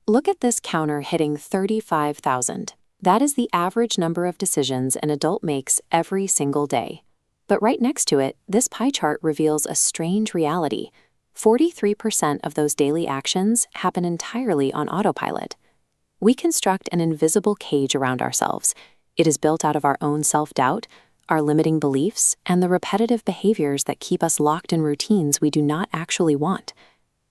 Look at this counter hitting 35,000. That is the average number of decisions an adult makes every single day. But right next to it, this pie chart reveals a strange reality. 43% of those daily actions happen entirely on autopilot. We construct an invisible cage around ourselves. It is built out of our own self-doubt, our limiting beliefs, and the repetitive behaviors that keep us locked in routines we do not actually want.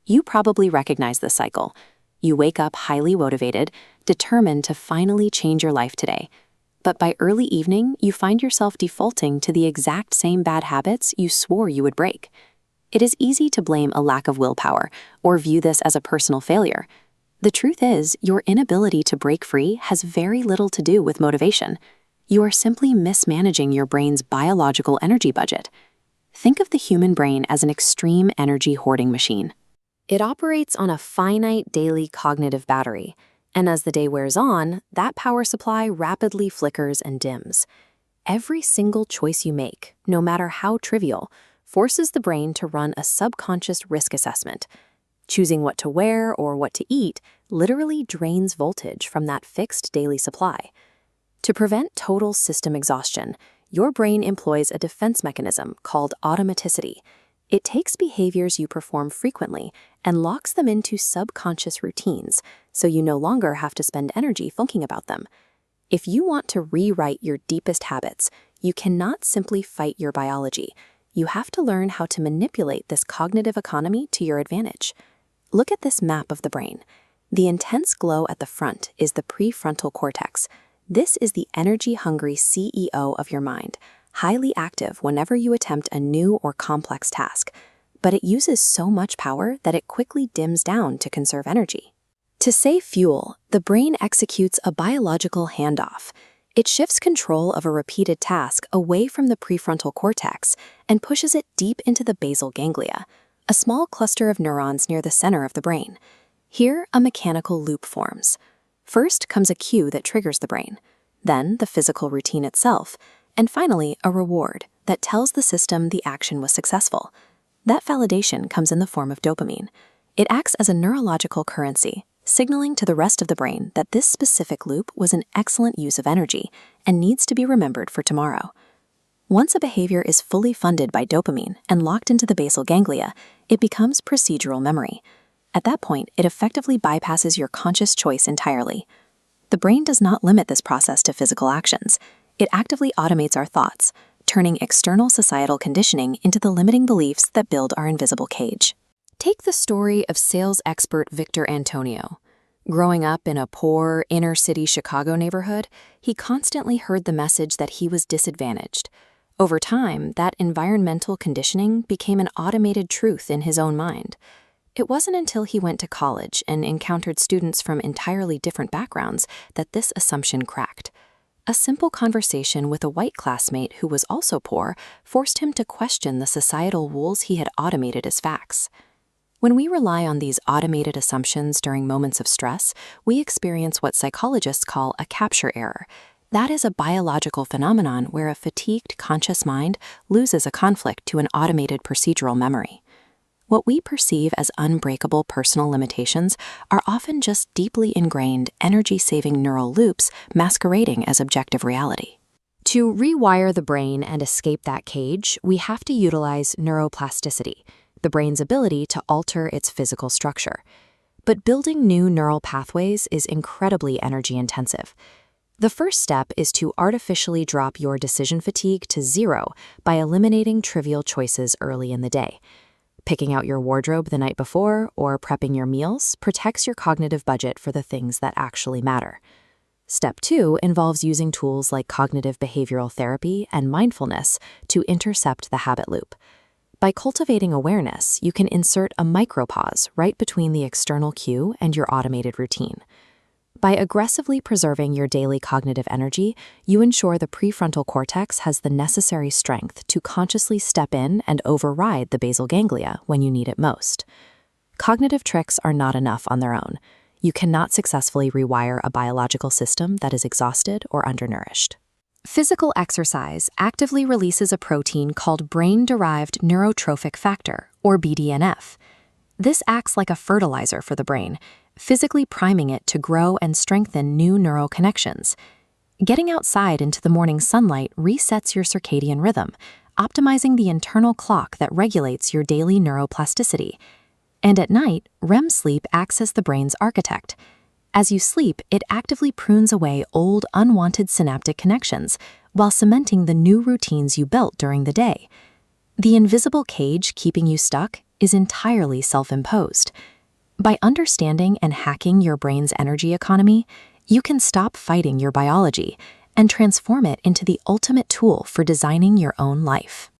You probably recognize this cycle. You wake up highly motivated, determined to finally change your life today. But by early evening, you find yourself defaulting to the exact same bad habits you swore you would break. It is easy to blame a lack of willpower or view this as a personal failure. The truth is, your inability to break free has very little to do with motivation. You are simply mismanaging your brain's biological energy budget. Think of the human brain as an extreme energy hoarding machine. It operates on a finite daily cognitive battery, and as the day wears on, that power supply rapidly flickers and dims. Every single choice you make, no matter how trivial, forces the brain to run a subconscious risk assessment. Choosing what to wear or what to eat literally drains voltage from that fixed daily supply. To prevent total system exhaustion, your brain employs a defense mechanism called automaticity. It takes behaviors you perform frequently and locks them into subconscious routines, so you no longer have to spend energy thinking about them. If you want to rewrite your deepest habits, you cannot simply fight your biology. You have to learn how to manipulate this cognitive economy to your advantage. Look at this map of the brain. The intense glow at the front is the prefrontal cortex. This is the energy-hungry CEO of your mind, highly active whenever you attempt a new or complex task, but it uses so much power that it quickly dims down to conserve energy. To save fuel, the brain executes a biological handoff. It shifts control of a repeated task away from the prefrontal cortex and pushes it deep into the basal ganglia, a small cluster of neurons near the center of the brain. Here, a mechanical loop forms. First comes a cue that triggers the brain, then the physical routine itself, and finally a reward that tells the system the action was successful. That validation comes in the form of dopamine. It acts as a neurological currency, signaling to the rest of the brain that this specific loop was an excellent use of energy and needs to be remembered for tomorrow. Once a behavior is fully funded by dopamine and locked into the basal ganglia, it becomes procedural memory. At that point, it effectively bypasses your conscious choice entirely. The brain does not limit this process to physical actions. It actively automates our thoughts, turning external societal conditioning into the limiting beliefs that build our invisible cage. Take the story of sales expert Victor Antonio. Growing up in a poor, inner-city Chicago neighborhood, he constantly heard the message that he was disadvantaged. Over time, that environmental conditioning became an automated truth in his own mind. It wasn't until he went to college and encountered students from entirely different backgrounds that this assumption cracked. A simple conversation with a white classmate who was also poor forced him to question the societal rules he had automated as facts. When we rely on these automated assumptions during moments of stress, we experience what psychologists call a capture error. That is a biological phenomenon where a fatigued conscious mind loses a conflict to an automated procedural memory. What we perceive as unbreakable personal limitations are often just deeply ingrained, energy-saving neural loops masquerading as objective reality. To rewire the brain and escape that cage, we have to utilize neuroplasticity, the brain's ability to alter its physical structure. But building new neural pathways is incredibly energy-intensive. The first step is to artificially drop your decision fatigue to zero by eliminating trivial choices early in the day. Picking out your wardrobe the night before or prepping your meals protects your cognitive budget for the things that actually matter. Step 2 involves using tools like cognitive behavioral therapy and mindfulness to intercept the habit loop. By cultivating awareness, you can insert a micropause right between the external cue and your automated routine. By aggressively preserving your daily cognitive energy, you ensure the prefrontal cortex has the necessary strength to consciously step in and override the basal ganglia when you need it most. Cognitive tricks are not enough on their own. You cannot successfully rewire a biological system that is exhausted or undernourished. Physical exercise actively releases a protein called brain-derived neurotrophic factor, or BDNF. This acts like a fertilizer for the brain, physically priming it to grow and strengthen new neural connections. Getting outside into the morning sunlight resets your circadian rhythm, optimizing the internal clock that regulates your daily neuroplasticity. And at night, REM sleep acts as the brain's architect. As you sleep, it actively prunes away old, unwanted synaptic connections while cementing the new routines you built during the day. The invisible cage keeping you stuck is entirely self-imposed. By understanding and hacking your brain's energy economy, you can stop fighting your biology and transform it into the ultimate tool for designing your own life.